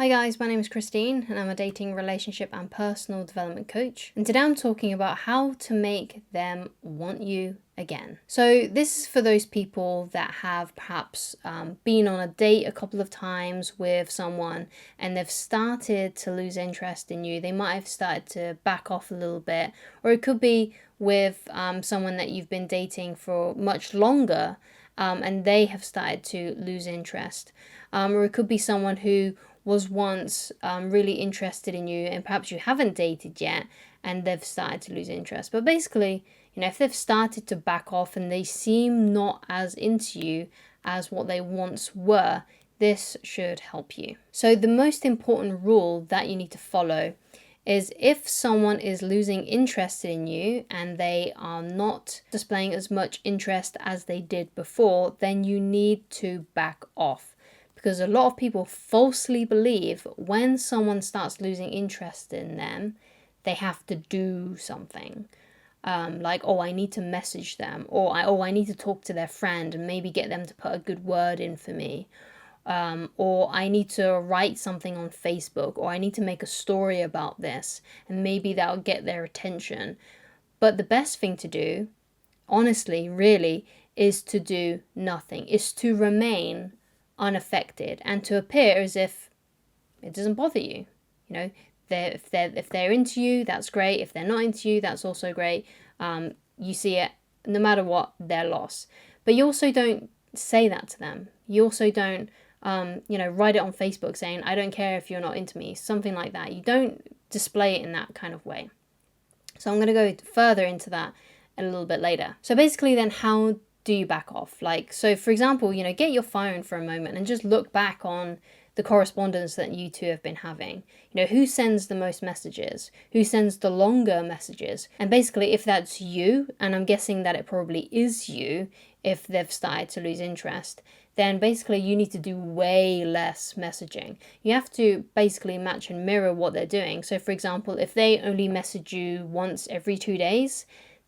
Hi guys, my name is Christine and I'm a dating, relationship and personal development coach. And today I'm talking about how to make them want you again. So this is for those people that have perhaps been on a date a couple of times with someone and they've started to lose interest in you. They might have started to back off a little bit, or it could be with someone that you've been dating for much longer and they have started to lose interest. Or it could be someone who was once really interested in you and perhaps you haven't dated yet and they've started to lose interest. But basically, if they've started to back off and they seem not as into you as what they once were, this should help you. So the most important rule that you need to follow is if someone is losing interest in you and they are not displaying as much interest as they did before, then you need to back off. Because a lot of people falsely believe when someone starts losing interest in them, they have to do something. Like, I need to message them, or I need to talk to their friend and maybe get them to put a good word in for me. Or I need to write something on Facebook, or I need to make a story about this, and maybe that'll get their attention. But the best thing to do, honestly, really, is to do nothing, is to remain unaffected and to appear as if it doesn't bother you. If they're into you, that's great. If they're not into you, that's also great. You see it, no matter what, their loss. But you also don't say that to them. You also don't write it on Facebook saying, I don't care if you're not into me, something like that. You don't display it in that kind of way. So I'm going to go further into that a little bit later. So basically then, how do you back off? So for example, get your phone for a moment and just look back on the correspondence that you two have been having. Who sends the most messages? Who sends the longer messages? And basically, if that's you, and I'm guessing that it probably is you, if they've started to lose interest, then basically you need to do way less messaging. You have to basically match and mirror what they're doing. So for example, if they only message you once every 2 days,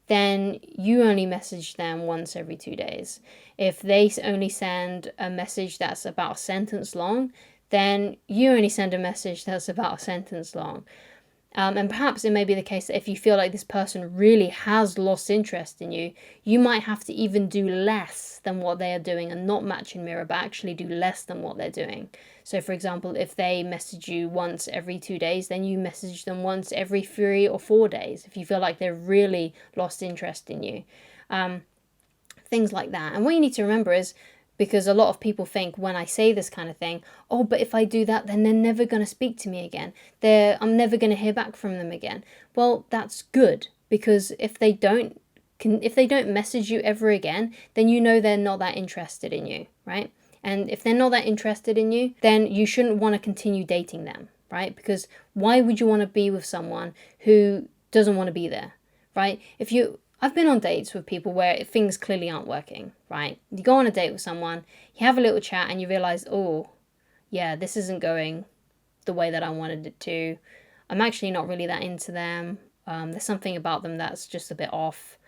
then you only message them once every 2 days. If they only send a message that's about a sentence long, then you only send a message that's about a sentence long. And perhaps it may be the case that if you feel like this person really has lost interest in you, you might have to even do less than what they are doing and not match and mirror, but actually do less than what they're doing. So for example, if they message you once every 2 days, then you message them once every 3 or 4 days if you feel like they've really lost interest in you. Things like that. And what you need to remember is, because a lot of people think when I say this kind of thing, but if I do that, then they're never going to speak to me again. I'm never going to hear back from them again. Well, that's good, because if they don't message you ever again, then they're not that interested in you, right? And if they're not that interested in you, then you shouldn't want to continue dating them, right? Because why would you want to be with someone who doesn't want to be there, right? I've been on dates with people where things clearly aren't working, right? You go on a date with someone, you have a little chat and you realize, this isn't going the way that I wanted it to. I'm actually not really that into them. There's something about them that's just a bit off.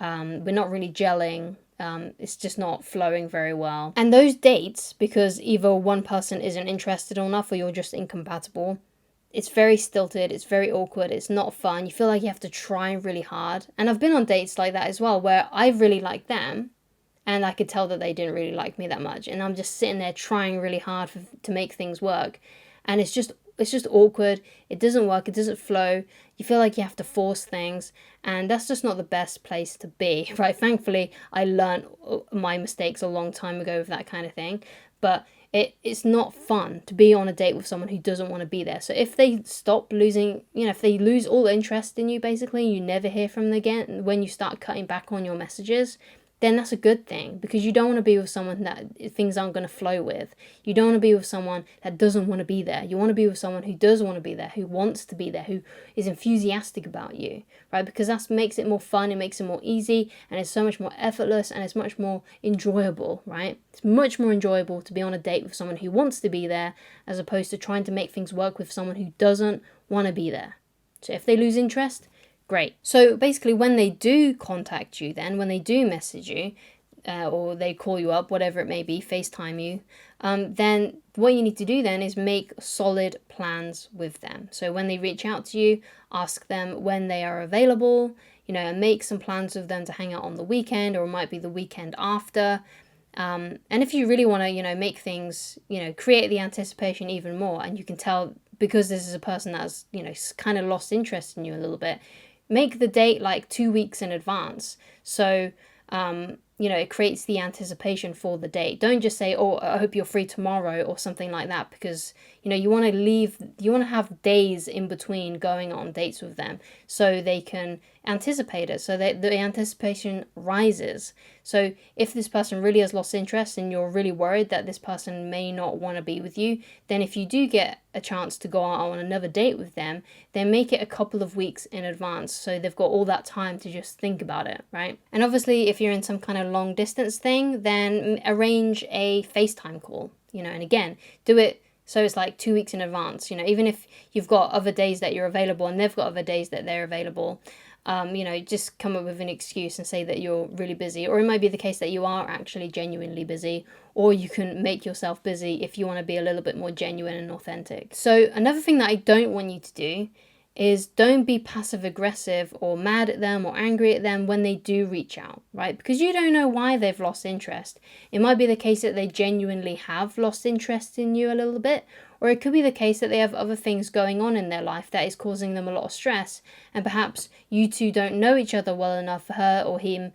We're not really gelling. It's just not flowing very well. And those dates, because either one person isn't interested enough or you're just incompatible, it's very stilted, it's very awkward, it's not fun. You feel like you have to try really hard. And I've been on dates like that as well, where I really liked them and I could tell that they didn't really like me that much. And I'm just sitting there trying really hard to make things work. And it's just awkward. It doesn't work, it doesn't flow. You feel like you have to force things, and that's just not the best place to be, right? Thankfully, I learned my mistakes a long time ago with that kind of thing. But it's not fun to be on a date with someone who doesn't want to be there. So if they stop losing, if they lose all interest in you, basically, you never hear from them again, when you start cutting back on your messages, then that's a good thing, because you don't want to be with someone that things aren't going to flow with. You don't want to be with someone that doesn't want to be there. You want to be with someone who does want to be there, who wants to be there, who is enthusiastic about you, right? Because that makes it more fun, it makes it more easy, and it's so much more effortless, and it's much more enjoyable, right? It's much more enjoyable to be on a date with someone who wants to be there, as opposed to trying to make things work with someone who doesn't want to be there. So if they lose interest, great. So basically, when they do contact you, then when they do message you, or they call you up, whatever it may be, FaceTime you, then what you need to do then is make solid plans with them. So when they reach out to you, ask them when they are available, and make some plans with them to hang out on the weekend, or it might be the weekend after. And if you really want to, make things, create the anticipation even more, and you can tell because this is a person that's, kind of lost interest in you a little bit, make the date like 2 weeks in advance. So, it creates the anticipation for the date. Don't just say, oh, I hope you're free tomorrow or something like that, because, you want to have days in between going on dates with them so they can anticipate it, so that the anticipation rises. So if this person really has lost interest and you're really worried that this person may not want to be with you, then if you do get a chance to go out on another date with them, then make it a couple of weeks in advance so they've got all that time to just think about it, right? And obviously if you're in some kind of long distance thing, then arrange a FaceTime call, and again, do it so it's like 2 weeks in advance, even if you've got other days that you're available and they've got other days that they're available. Just come up with an excuse and say that you're really busy, or it might be the case that you are actually genuinely busy, or you can make yourself busy if you want to be a little bit more genuine and authentic. So another thing that I don't want you to do is don't be passive aggressive or mad at them or angry at them when they do reach out, right? Because you don't know why they've lost interest. It might be the case that they genuinely have lost interest in you a little bit, or it could be the case that they have other things going on in their life that is causing them a lot of stress, and perhaps you two don't know each other well enough for her or him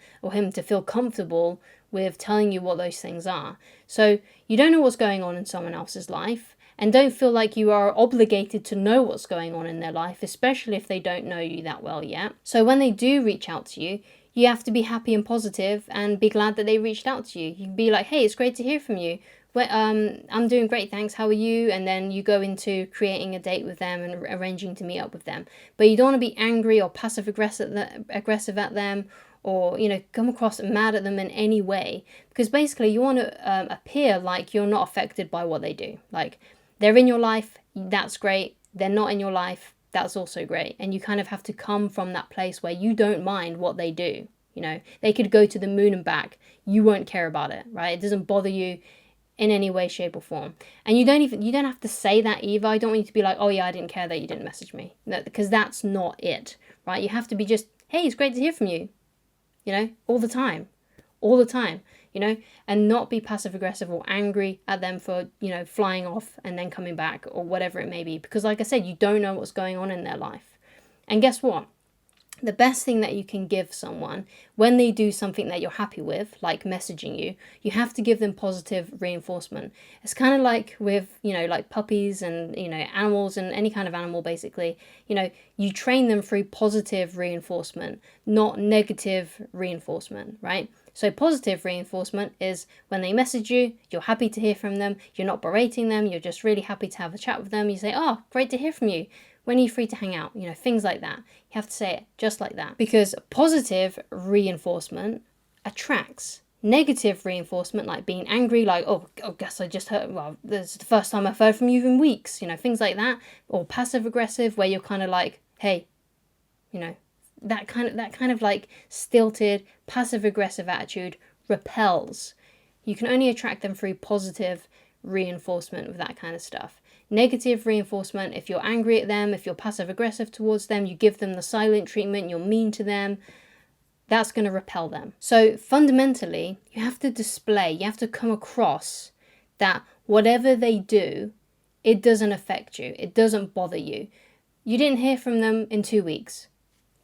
to feel comfortable with telling you what those things are. So you don't know what's going on in someone else's life, and don't feel like you are obligated to know what's going on in their life, especially if they don't know you that well yet. So when they do reach out to you, you have to be happy and positive and be glad that they reached out to you. You can be like, hey, it's great to hear from you. I'm doing great, thanks. How are you? And then you go into creating a date with them and arranging to meet up with them. But you don't want to be angry or passive aggressive at them, or come across mad at them in any way, because basically you want to appear like you're not affected by what they do. Like, they're in your life, that's great. They're not in your life, that's also great. And you kind of have to come from that place where you don't mind what they do. They could go to the moon and back. You won't care about it, right? It doesn't bother you in any way, shape, or form. And you don't have to say that either. I don't want you to be like, oh yeah, I didn't care that you didn't message me. No, because that's not it, right? You have to be just, hey, it's great to hear from you, all the time, and not be passive aggressive or angry at them for, flying off and then coming back or whatever it may be. Because like I said, you don't know what's going on in their life. And guess what? The best thing that you can give someone when they do something that you're happy with, like messaging you, you have to give them positive reinforcement. It's kind of like with, like puppies and, animals and any kind of animal, basically. You train them through positive reinforcement, not negative reinforcement, right? So positive reinforcement is when they message you, you're happy to hear from them, you're not berating them, you're just really happy to have a chat with them. You say, oh, great to hear from you. When are you free to hang out? Things like that. You have to say it just like that. Because positive reinforcement attracts. Negative reinforcement, like being angry, like, oh, I guess I just heard, well, this is the first time I've heard from you in weeks, things like that. Or passive aggressive, where you're kind of like, hey, that kind of like stilted, passive aggressive attitude repels. You can only attract them through positive reinforcement with that kind of stuff. Negative reinforcement, if you're angry at them, if you're passive aggressive towards them, you give them the silent treatment, you're mean to them, that's going to repel them. So fundamentally, you have to come across that whatever they do, it doesn't affect you. It doesn't bother you. You didn't hear from them in 2 weeks.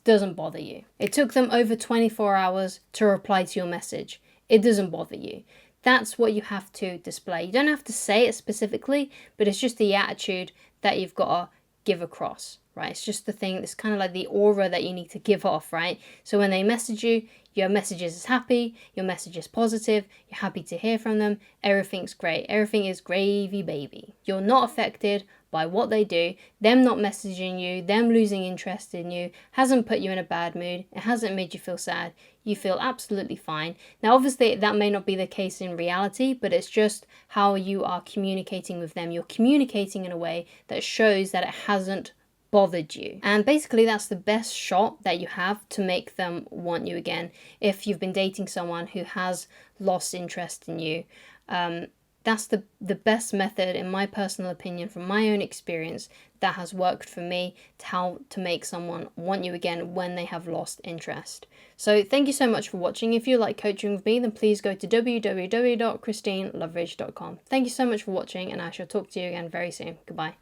Doesn't bother you. It took them over 24 hours to reply to your message. It doesn't bother you. That's what you have to display. You don't have to say it specifically, but it's just the attitude that you've got to give across, right? It's just the thing, it's kind of like the aura that you need to give off, right? So when they message you, your message is happy, your message is positive, you're happy to hear from them, everything's great, everything is gravy, baby. You're not affected by what they do. Them not messaging you, them losing interest in you, hasn't put you in a bad mood, it hasn't made you feel sad. You feel absolutely fine. Now, obviously, that may not be the case in reality, but it's just how you are communicating with them. You're communicating in a way that shows that it hasn't bothered you. And basically, that's the best shot that you have to make them want you again. If you've been dating someone who has lost interest in you, That's the best method, in my personal opinion, from my own experience, that has worked for me to how to make someone want you again when they have lost interest. So thank you so much for watching. If you like coaching with me, then please go to www.christineloveridge.com. Thank you so much for watching, and I shall talk to you again very soon. Goodbye.